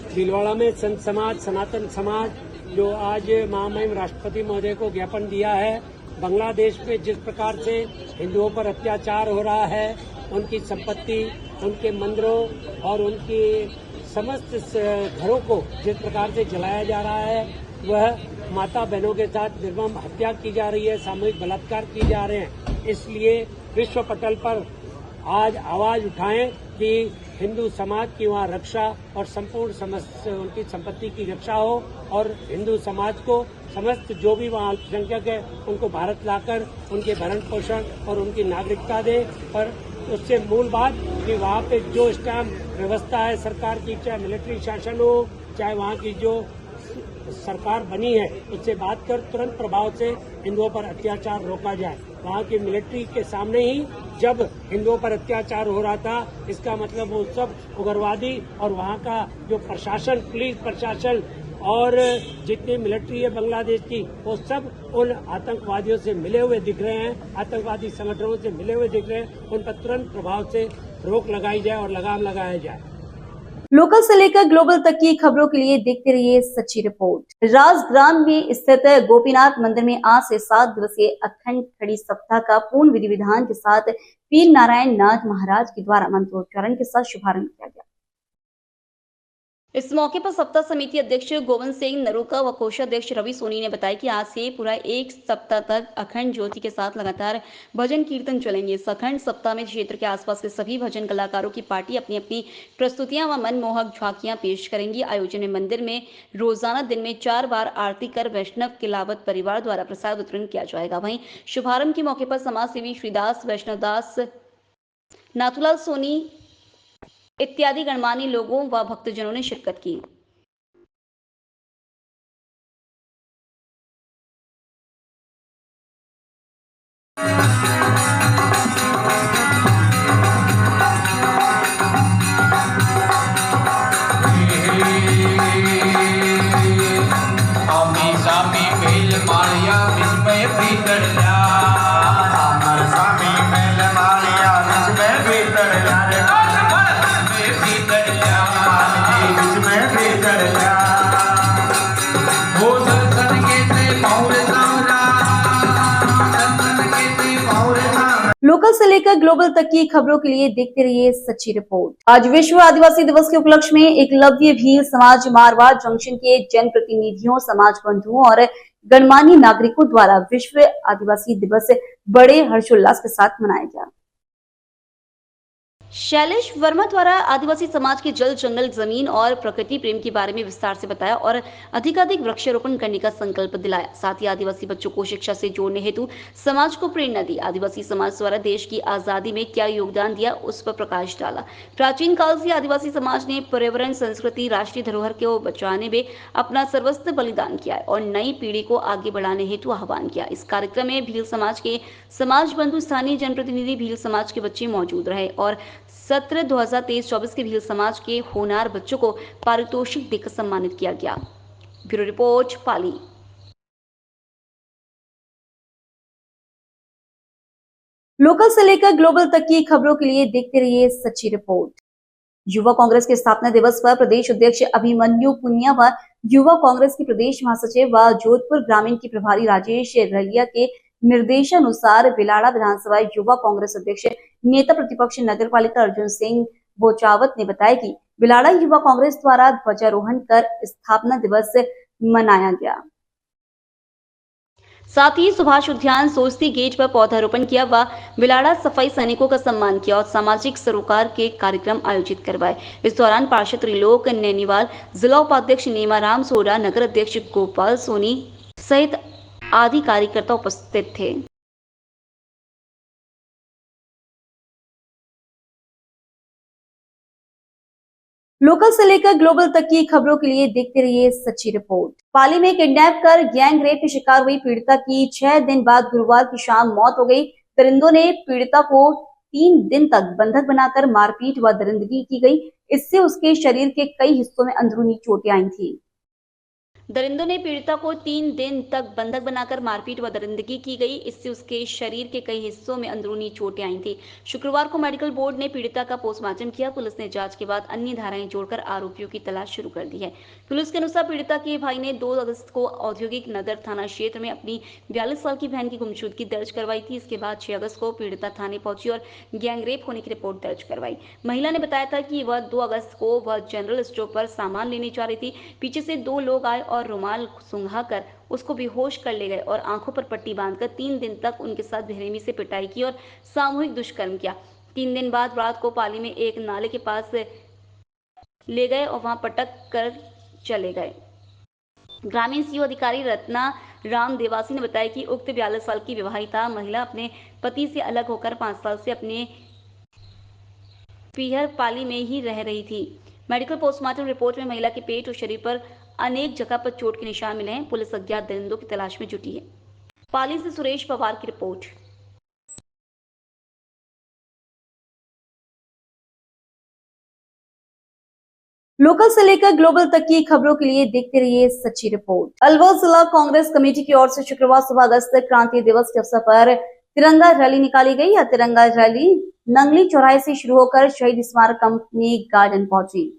भीलवाड़ा में संत समाज, सनातन समाज जो आज महामहिम राष्ट्रपति महोदय को ज्ञापन दिया है, बांग्लादेश में जिस प्रकार से हिंदुओं पर अत्याचार हो रहा है, उनकी संपत्ति, उनके मंदिरों और उनकी समस्त घरों को जिस प्रकार से जलाया जा रहा है, वह माता बहनों के साथ निर्मम हत्या की जा रही है, सामूहिक बलात्कार किए जा रहे हैं। इसलिए विश्व पटल पर आज आवाज उठाएं कि हिंदू समाज की वहाँ रक्षा और संपूर्ण उनकी संपत्ति की रक्षा हो और हिंदू समाज को समस्त जो भी वहाँ अल्पसंख्यक है उनको भारत लाकर उनके भरण पोषण और उनकी नागरिकता दे। और उससे मूल बात कि वहाँ पे जो इस टाइम व्यवस्था है सरकार की, चाहे मिलिट्री शासन हो, चाहे वहाँ की जो सरकार बनी है, उससे बात कर तुरंत प्रभाव से हिंदुओं पर अत्याचार रोका जाए। वहाँ की मिलिट्री के सामने ही जब हिंदुओं पर अत्याचार हो रहा था, इसका मतलब वो सब उग्रवादी और वहाँ का जो प्रशासन, पुलिस प्रशासन और जितनी मिलिट्री है बांग्लादेश की, वो सब उन आतंकवादियों से मिले हुए दिख रहे हैं, आतंकवादी संगठनों से मिले हुए दिख रहे हैं। उन पर तुरंत प्रभाव से रोक लगाई जाए और लगाम लगाया जाए। लोकल से लेकर ग्लोबल तक की खबरों के लिए देखते रहिए सच्ची रिपोर्ट। राजग्राम में स्थित गोपीनाथ मंदिर में आज से 7 दिवसीय अखंड खड़ी सप्ताह का पूर्ण विधि विधान के साथ पीर नारायण नाथ महाराज के द्वारा मंत्रोच्चारण के साथ शुभारंभ किया गया। इस मौके पर सप्ताह समिति अध्यक्ष गोविंद सिंह नरूका व कोषाध्यक्ष रवि सोनी ने बताया कि आज से पूरा एक सप्ताह तक अखंड ज्योति के साथ लगातार भजन कीर्तन चलेंगे। इस अखंड सप्ताह में क्षेत्र के आसपास के सभी भजन कलाकारों की पार्टी अपनी अपनी प्रस्तुतियां व मनमोहक झांकियां पेश करेंगी। आयोजन में मंदिर में रोजाना दिन में 4 बार आरती कर वैष्णव किलावत परिवार द्वारा प्रसाद वितरण किया जाएगा। वहीं शुभारंभ के मौके पर समाज सेवी श्रीदास, वैष्णवदास, नाथुलाल सोनी इत्यादि गणमान्य लोगों व भक्तजनों ने शिरकत की। लोकल से लेकर ग्लोबल तक की खबरों के लिए देखते रहिए सच्ची रिपोर्ट। आज विश्व आदिवासी दिवस के उपलक्ष्य में एकलव्य भील समाज मारवाड़ जंक्शन के जनप्रतिनिधियों, समाज बंधुओं और गणमान्य नागरिकों द्वारा विश्व आदिवासी दिवस बड़े हर्षोल्लास के साथ मनाया गया। शैलेश वर्मा द्वारा आदिवासी समाज के जल, जंगल, जमीन और प्रकृति प्रेम के बारे में विस्तार से बताया और अधिकाधिक वृक्षारोपण करने का संकल्प दिलाया। साथ ही आदिवासी बच्चों को शिक्षा से जोड़ने हेतु समाज को प्रेरणा दी। आदिवासी समाज द्वारा देश की आजादी में क्या योगदान दिया, उस पर प्रकाश डाला। प्राचीन काल से आदिवासी समाज ने पर्यावरण, संस्कृति, राष्ट्रीय धरोहर को बचाने में अपना सर्वस्व बलिदान किया और नई पीढ़ी को आगे बढ़ाने हेतु आह्वान किया। इस कार्यक्रम में भील समाज के समाज बंधु, स्थानीय जनप्रतिनिधि, भील समाज के बच्चे मौजूद रहे और सत्र 2023-24 के भील समाज के होनहार बच्चों को पारितोषिक देकर सम्मानित किया गया। ब्यूरो रिपोर्ट, पाली। लोकल से लेकर ग्लोबल तक की खबरों के लिए देखते रहिए सच्ची रिपोर्ट। युवा कांग्रेस के स्थापना दिवस पर प्रदेश अध्यक्ष अभिमन्यु पुनिया व युवा कांग्रेस के प्रदेश महासचिव व जोधपुर ग्रामीण के प्रभारी राजेश रलिया के निर्देशानुसार बिलाड़ा विधानसभा युवा कांग्रेस अध्यक्ष नेता प्रतिपक्ष नगरपालिका अर्जुन सिंह बोचावत ने बताया कि बिलाड़ा युवा कांग्रेस द्वारा ध्वजारोहण कर स्थापना दिवस मनाया गया। साथ ही सुभाष उद्यान, सोस्ती गेट पर पौधारोपण किया व बिलाड़ा सफाई सैनिकों का सम्मान किया और सामाजिक सरोकार के कार्यक्रम आयोजित करवाए। इस दौरान पार्षद त्रिलोक नैनीवाल, जिला उपाध्यक्ष नेमाराम सोडा, नगर अध्यक्ष गोपाल सोनी सहित आदि कार्यकर्ता उपस्थित थे। लोकल से लेकर ग्लोबल तक की खबरों के लिए देखते रहिए सच्ची रिपोर्ट। पाली में किडनैप कर गैंग रेप की शिकार हुई पीड़िता की 6 दिन बाद गुरुवार की शाम मौत हो गई। दरिंदों ने पीड़िता को 3 दिन तक बंधक बनाकर मारपीट व दरिंदगी की गई। इससे उसके शरीर के कई हिस्सों में अंदरूनी चोटें आई थी। दरिंदों ने पीड़िता को 3 दिन तक बंधक बनाकर मारपीट व दरिंदगी की गई। इससे उसके शरीर के कई हिस्सों में अंदरूनी चोटें आई थी। शुक्रवार को मेडिकल बोर्ड ने पीड़िता का पोस्टमार्टम किया। पुलिस ने जांच के बाद अन्य धाराएं जोड़कर आरोपियों की तलाश शुरू कर दी है। पुलिस के अनुसार पीड़िता के भाई ने 2 अगस्त को औद्योगिक नगर थाना क्षेत्र में अपनी 42 साल की बहन की गुमशुदगी दर्ज करवाई थी। इसके बाद 6 अगस्त को पीड़िता थाने पहुंची और गैंगरेप होने की रिपोर्ट दर्ज करवाई। महिला ने बताया था कि वह 2 अगस्त को वह जनरल स्टोर पर सामान लेने जा रही थी। पीछे से 2 लोग आए और रुमाल सुंघाकर उसको बेहोश कर ले गए और आंखों पर पट्टी बांधकर 3 दिन तक उनके साथ बेरहमी से पिटाई की और सामूहिक दुष्कर्म किया। 3 दिन बाद रात को पाली में एक नाले के पास ले गए और वहां पटक कर चले गए। ग्रामीण सीओ अधिकारी रत्ना राम देवासी ने बताया कि उक्त 42 साल की विवाहिता महिला अपने पति से अलग होकर 5 साल से अपने पीहर पाली में ही रह रही थी। मेडिकल पोस्टमार्टम रिपोर्ट में महिला के पेट और शरीर पर अनेक जगह पर चोट के निशान मिले हैं। पुलिस अज्ञात दरिंदों की तलाश में जुटी है। पाली से सुरेश पवार की रिपोर्ट। लोकल से लेकर ग्लोबल तक की खबरों के लिए देखते रहिए सच्ची रिपोर्ट। अलवर जिला कांग्रेस कमेटी की ओर से शुक्रवार सुबह अगस्त क्रांति दिवस के अवसर पर तिरंगा रैली निकाली गई। यह तिरंगा रैली नंगली चौराहे से शुरू होकर शहीद स्मारक कंपनी गार्डन पहुंची,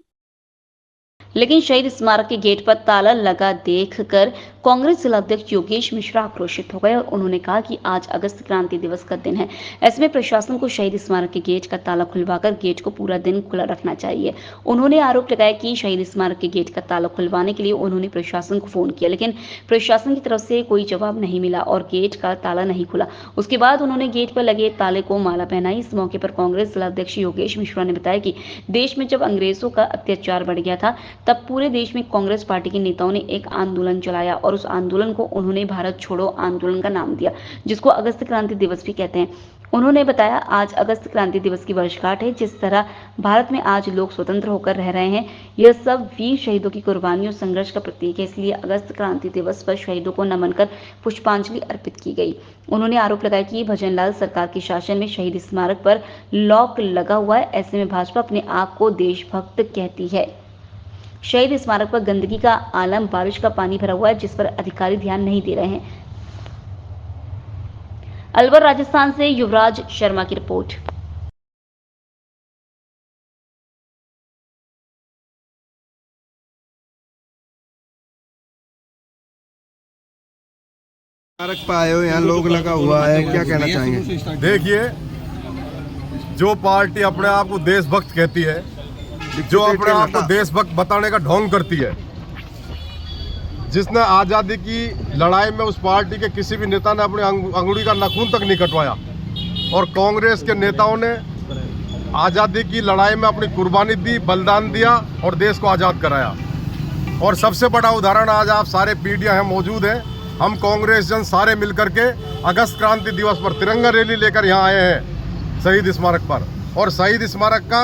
लेकिन शहीद स्मारक के गेट पर ताला लगा देखकर कांग्रेस जिला अध्यक्ष योगेश मिश्रा आक्रोशित हो गए और उन्होंने कहा कि आज अगस्त क्रांति दिवस का दिन है। ऐसे में प्रशासन को शहीद स्मारक के गेट का ताला खुलवाकर गेट को पूरा दिन खुला रखना चाहिए। उन्होंने आरोप लगाया कि शहीद स्मारक के गेट का ताला खुलवाने के लिए उन्होंने प्रशासन को फोन किया, लेकिन प्रशासन की तरफ से कोई जवाब नहीं मिला और गेट का ताला नहीं खुला। उसके बाद उन्होंने गेट पर लगे ताले को माला पहनाई। इस मौके पर कांग्रेस जिला अध्यक्ष योगेश मिश्रा ने बताया कि देश में जब अंग्रेजों का अत्याचार बढ़ गया था तब पूरे देश में कांग्रेस पार्टी के नेताओं ने एक आंदोलन चलाया और उस आंदोलन को उन्होंने भारत छोड़ो आंदोलन का नाम दिया, जिसको अगस्त क्रांति दिवस भी कहते हैं। उन्होंने बताया आज अगस्त क्रांति दिवस की वर्षगांठ है। जिस तरह भारत में आज लोग स्वतंत्र होकर रह रहे हैं, यह सब वीर शहीदों की कुर्बानियों संघर्ष का प्रतीक है। इसलिए अगस्त क्रांति दिवस पर शहीदों को नमन कर पुष्पांजलि अर्पित की गई। उन्होंने आरोप लगाया कि भजनलाल सरकार के शासन में शहीद स्मारक पर लॉक लगा हुआ है। ऐसे में भाजपा अपने आप को देशभक्त कहती है। शहीद स्मारक पर गंदगी का आलम, बारिश का पानी भरा हुआ है, जिस पर अधिकारी ध्यान नहीं दे रहे हैं। अलवर राजस्थान से युवराज शर्मा की रिपोर्ट। स्मारक पर आए हो, यहाँ लोग लगा हुआ है, क्या कहना चाहेंगे? देखिए, जो पार्टी अपने आप को देशभक्त कहती है, जो अपने आप को देशभक्त बताने का ढोंग करती है, जिसने आज़ादी की लड़ाई में उस पार्टी के किसी भी नेता ने अपनी अंगुली का नाखून तक नहीं कटवाया और कांग्रेस के नेताओं ने आज़ादी की लड़ाई में अपनी कुर्बानी दी, बलिदान दिया और देश को आज़ाद कराया। और सबसे बड़ा उदाहरण आज आप सारे पीढ़ियाँ हैं मौजूद हैं। हम कांग्रेस जन सारे मिलकर के अगस्त क्रांति दिवस पर तिरंगा रैली लेकर यहाँ आए हैं शहीद स्मारक पर। और शहीद स्मारक का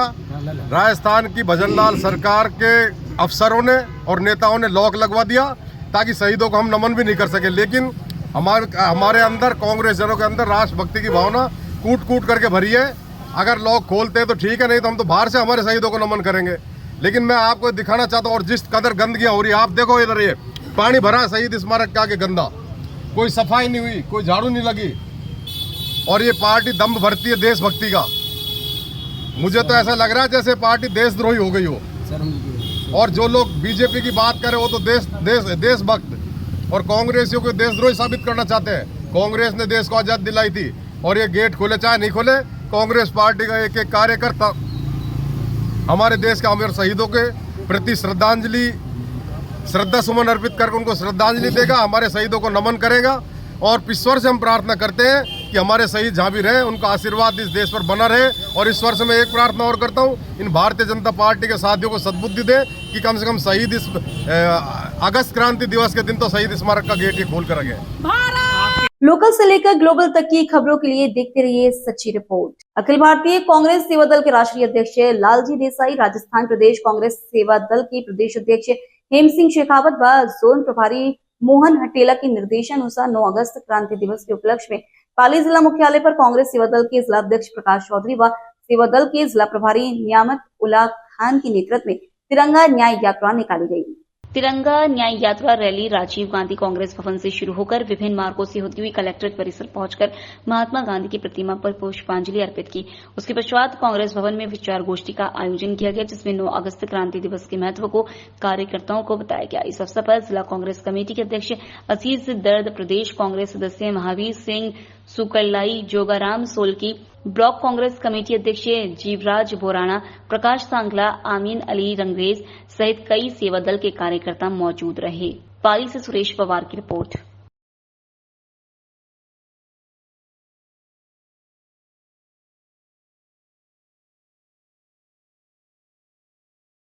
राजस्थान की भजनलाल सरकार के अफसरों ने और नेताओं ने लॉक लगवा दिया ताकि शहीदों को हम नमन भी नहीं कर सके। लेकिन हमारे अंदर, कांग्रेस जनों के अंदर राष्ट्रभक्ति की भावना कूट कूट करके भरी है। अगर लॉक खोलते हैं तो ठीक है, नहीं तो हम तो बाहर से हमारे शहीदों को नमन करेंगे। लेकिन मैं आपको दिखाना चाहता हूँ, और जिस कदर गंदगियाँ हो रही है, आप देखो इधर ये पानी भरा शहीद स्मारक के आगे गंदा, कोई सफाई नहीं हुई, कोई झाड़ू नहीं लगी। और ये पार्टी दम भरती है देशभक्ति का। मुझे तो ऐसा लग रहा है जैसे पार्टी देशद्रोही हो गई हो। और जो लोग बीजेपी की बात करें वो तो देशभक्त और कांग्रेसियों को देशद्रोही साबित करना चाहते हैं। कांग्रेस ने देश को आजाद दिलाई थी और ये गेट खोले चाहे नहीं खोले, कांग्रेस पार्टी का एक एक कार्यकर्ता हमारे देश के अमर शहीदों के प्रति श्रद्धा सुमन अर्पित करके उनको श्रद्धांजलि देगा, हमारे शहीदों को नमन करेगा। और ईश्वर से हम प्रार्थना करते हैं कि हमारे शहीद जहाँ भी रहे उनका आशीर्वाद इस देश पर बना रहे। और ईश्वर से मैं एक प्रार्थना और करता हूँ, इन भारतीय जनता पार्टी के साथियों को सद्बुद्धि दे कि कम से कम शहीद इस अगस्त क्रांति दिवस के दिन तो शहीद स्मारक का गेट ही खोल कर रखे। लोकल से लेकर ग्लोबल तक की खबरों के लिए देखते रहिए सच्ची रिपोर्ट। अखिल भारतीय कांग्रेस सेवा दल के राष्ट्रीय अध्यक्ष लालजी देसाई, राजस्थान प्रदेश कांग्रेस सेवा दल के प्रदेश अध्यक्ष हेम सिंह शेखावत व जोन प्रभारी मोहन हटेला के निर्देशानुसार 9 अगस्त क्रांति दिवस के उपलक्ष्य में पाली जिला मुख्यालय पर कांग्रेस सेवा दल के जिला अध्यक्ष प्रकाश चौधरी व सेवा दल के जिला प्रभारी नियामत उल्ला खान के नेतृत्व में तिरंगा न्याय यात्रा निकाली गई। तिरंगा न्याय यात्रा रैली राजीव गांधी कांग्रेस भवन से शुरू होकर विभिन्न मार्गों से होती हुई कलेक्ट्रेट परिसर पहुंचकर महात्मा गांधी की प्रतिमा पर पुष्पांजलि अर्पित की। उसके पश्चात कांग्रेस भवन में विचार गोष्ठी का आयोजन किया गया, जिसमें 9 अगस्त क्रांति दिवस के महत्व को कार्यकर्ताओं को बताया गया। इस अवसर पर जिला कांग्रेस कमेटी के अध्यक्ष अजीज दर्द, प्रदेश कांग्रेस सदस्य महावीर सिंह सुकल्लाई, जोगाराम सोलकी, ब्लॉक कांग्रेस कमेटी अध्यक्ष जीवराज बोराना, प्रकाश सांगला, आमीन अली रंगरेज सहित कई सेवा दल के कार्यकर्ता मौजूद रहे। पाली से सुरेश पवार की रिपोर्ट।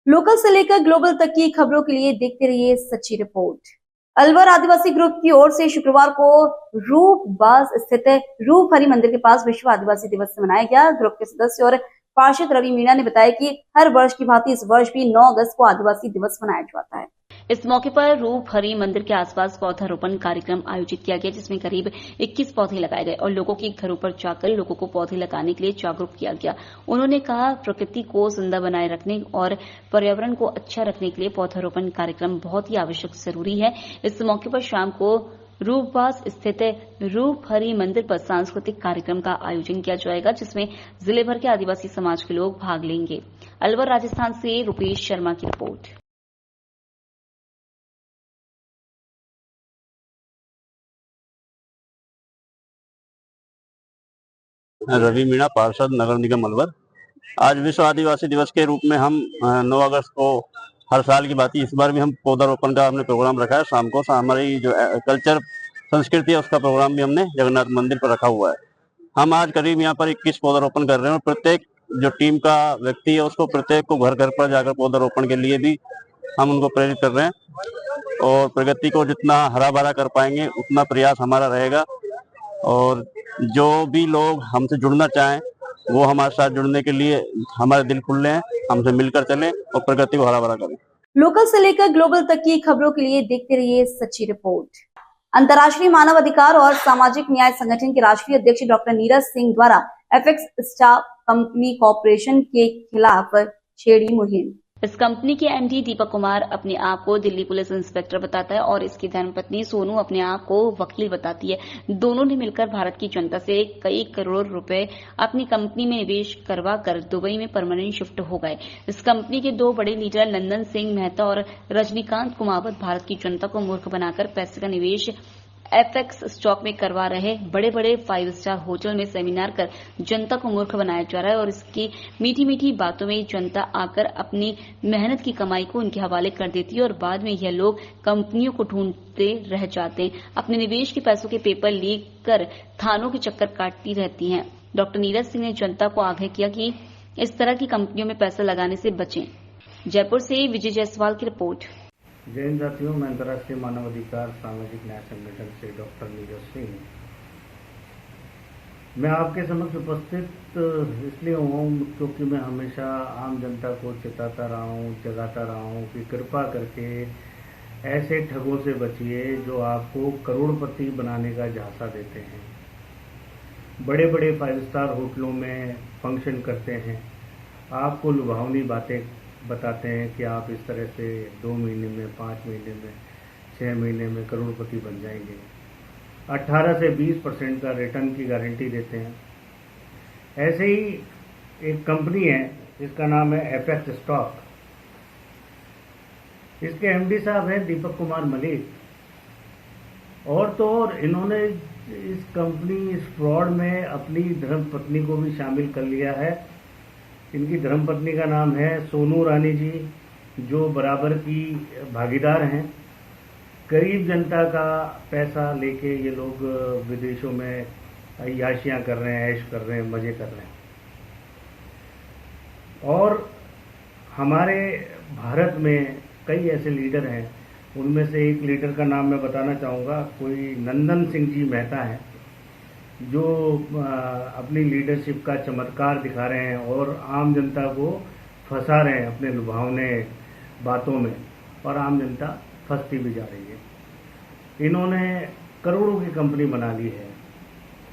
लोकल से लेकर ग्लोबल तक की खबरों के लिए देखते रहिए सच्ची रिपोर्ट। अलवर आदिवासी ग्रुप की ओर से शुक्रवार को रूपबाज स्थित रूप हरि मंदिर के पास विश्व आदिवासी दिवस मनाया गया। ग्रुप के सदस्य और पार्षद रवि मीणा ने बताया कि हर वर्ष की भांति इस वर्ष भी 9 अगस्त को आदिवासी दिवस मनाया जाता है। इस मौके पर रूप हरि मंदिर के आसपास पौधारोपण कार्यक्रम आयोजित किया गया, जिसमें करीब 21 पौधे लगाए गए और लोगों के घरों पर जाकर लोगों को पौधे लगाने के लिए जागरूक किया गया। उन्होंने कहा, प्रकृति को जिंदा बनाए रखने और पर्यावरण को अच्छा रखने के लिए पौधारोपण कार्यक्रम बहुत ही आवश्यक जरूरी है। इस मौके पर शाम को रूपबास स्थित रूप हरि मंदिर पर सांस्कृतिक कार्यक्रम का आयोजन किया जाएगा, जिसमें जिले भर के आदिवासी समाज के लोग भाग लेंगे। अलवर राजस्थान से रुपेश शर्मा की रिपोर्ट। रवि मीणा, पार्षद, नगर निगम अलवर। आज विश्व आदिवासी दिवस के रूप में हम 9 अगस्त को हर साल की बात इस बार भी हम पौधारोपण का हमने प्रोग्राम रखा है। शाम को हमारी जो कल्चर संस्कृति है उसका प्रोग्राम भी हमने जगन्नाथ मंदिर पर रखा हुआ है। हम आज करीब यहाँ पर 21 पौधारोपण कर रहे हैं और प्रत्येक जो टीम का व्यक्ति है उसको प्रत्येक को घर घर पर जाकर पौधारोपण के लिए भी हम उनको प्रेरित कर रहे हैं और प्रगति को जितना हरा भरा कर पाएंगे उतना प्रयास हमारा रहेगा। और जो भी लोग हमसे जुड़ना चाहें वो हमारे साथ जुड़ने के लिए हमारे दिल खुले हैं, हमसे मिलकर चलें और प्रगति को हरा भरा करें। लोकल से लेकर ग्लोबल तक की खबरों के लिए देखते रहिए सच्ची रिपोर्ट। अंतर्राष्ट्रीय मानव अधिकार और सामाजिक न्याय संगठन के राष्ट्रीय अध्यक्ष डॉक्टर नीरज सिंह द्वारा एफएक्स स्टाफ कंपनी कॉर्पोरेशन के खिलाफ छेड़ी मुहिम। इस कंपनी के एमडी दीपक कुमार अपने आप को दिल्ली पुलिस इंस्पेक्टर बताता है और इसकी धर्मपत्नी सोनू अपने आप को वकील बताती है। दोनों ने मिलकर भारत की जनता से कई करोड़ रुपए अपनी कंपनी में निवेश करवा कर दुबई में परमानेंट शिफ्ट हो गए। इस कंपनी के दो बड़े लीडर नंदन सिंह मेहता और रजनीकांत कुमावत भारत की जनता को मूर्ख बनाकर पैसे का निवेश एफएक्स स्टॉक में करवा रहे। बड़े बड़े 5 स्टार होटल में सेमिनार कर जनता को मूर्ख बनाया जा रहा है और इसकी मीठी मीठी बातों में जनता आकर अपनी मेहनत की कमाई को उनके हवाले कर देती है और बाद में यह लोग कंपनियों को ढूंढते रह जाते हैं। अपने निवेश के पैसों के पेपर लीक कर थानों के चक्कर काटती रहती हैं। डॉक्टर नीरज सिंह ने जनता को आगाह किया कि इस तरह की कंपनियों में पैसा लगाने से बचें। जयपुर से विजय जायसवाल की रिपोर्ट। जय हिंद साथियों, मैं अंतर्राष्ट्रीय मानव अधिकार सामाजिक न्याय संगठन से डॉक्टर नीरज सिंह। मैं आपके समक्ष उपस्थित इसलिए हुआ हूँ क्योंकि मैं हमेशा आम जनता को चेताता रहा हूँ, जगाता रहा हूँ कि कृपा करके ऐसे ठगों से बचिए जो आपको करोड़पति बनाने का झांसा देते हैं। बड़े बड़े 5 स्टार होटलों में फंक्शन करते हैं, आपको लुभावनी बातें बताते हैं कि आप इस तरह से 2 महीने में, 5 महीने में, 6 महीने में करोड़पति बन जाएंगे। 18 से 20% का रिटर्न की गारंटी देते हैं। ऐसे ही एक कंपनी है जिसका नाम है एफएक्स स्टॉक। इसके एमडी साहब हैं दीपक कुमार मलिक। और तो और इन्होंने इस कंपनी, इस फ्रॉड में अपनी धर्मपत्नी को भी शामिल कर लिया है। इनकी धर्मपत्नी का नाम है सोनू रानी जी, जो बराबर की भागीदार हैं। गरीब जनता का पैसा लेके ये लोग विदेशों में अय्याशियां कर रहे हैं, ऐश कर रहे हैं, मजे कर रहे हैं। और हमारे भारत में कई ऐसे लीडर हैं, उनमें से एक लीडर का नाम मैं बताना चाहूँगा। कोई नंदन सिंह जी मेहता हैं जो अपनी लीडरशिप का चमत्कार दिखा रहे हैं और आम जनता को फंसा रहे हैं अपने लुभावने बातों में, और आम जनता फंसती भी जा रही है। इन्होंने करोड़ों की कंपनी बना ली है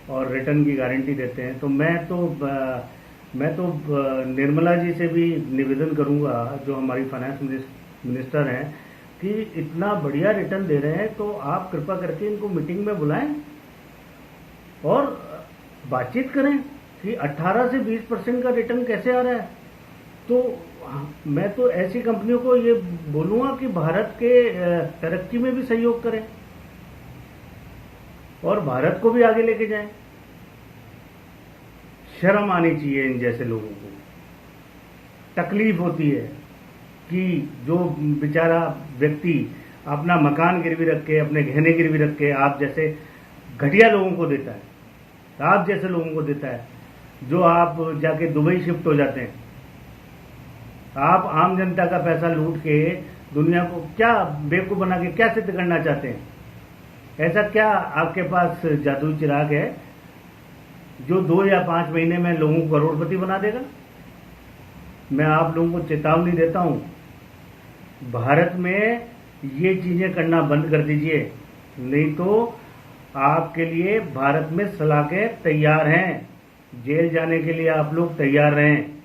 और रिटर्न की गारंटी देते हैं। तो मैं तो निर्मला जी से भी निवेदन करूंगा, जो हमारी फाइनेंस मिनिस्टर हैं, कि इतना बढ़िया रिटर्न दे रहे हैं तो आप कृपा करके इनको मीटिंग में बुलाएं और बातचीत करें कि 18 से 20% का रिटर्न कैसे आ रहा है। तो मैं तो ऐसी कंपनियों को ये बोलूंगा कि भारत के तरक्की में भी सहयोग करें और भारत को भी आगे लेके जाएं। शर्म आनी चाहिए इन जैसे लोगों को। तकलीफ होती है कि जो बेचारा व्यक्ति अपना मकान गिरवी रख के, अपने गहने गिरवी रख के आप जैसे घटिया लोगों को देता है, आप जैसे लोगों को देता है, जो आप जाके दुबई शिफ्ट हो जाते हैं। आप आम जनता का पैसा लूट के दुनिया को क्या बेवकूफ बना के क्या सिद्ध करना चाहते हैं? ऐसा क्या आपके पास जादुई चिराग है जो 2 या 5 महीने में लोगों को करोड़पति बना देगा? मैं आप लोगों को चेतावनी देता हूं, भारत में ये चीजें करना बंद कर दीजिए, नहीं तो आपके लिए भारत में सलाखें तैयार हैं। जेल जाने के लिए आप लोग तैयार रहें।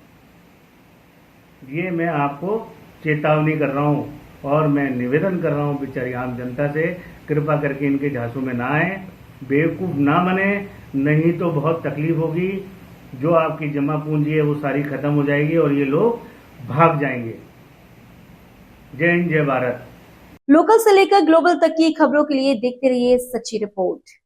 ये मैं आपको चेतावनी कर रहा हूं और मैं निवेदन कर रहा हूं बेचारी आम जनता से, कृपा करके इनके झांसों में ना आए, बेवकूफ ना बने, नहीं तो बहुत तकलीफ होगी। जो आपकी जमा पूंजी है वो सारी खत्म हो जाएगी और ये लोग भाग जाएंगे। जय हिंद, जय भारत। लोकल से लेकर ग्लोबल तक की खबरों के लिए देखते रहिए सच्ची रिपोर्ट।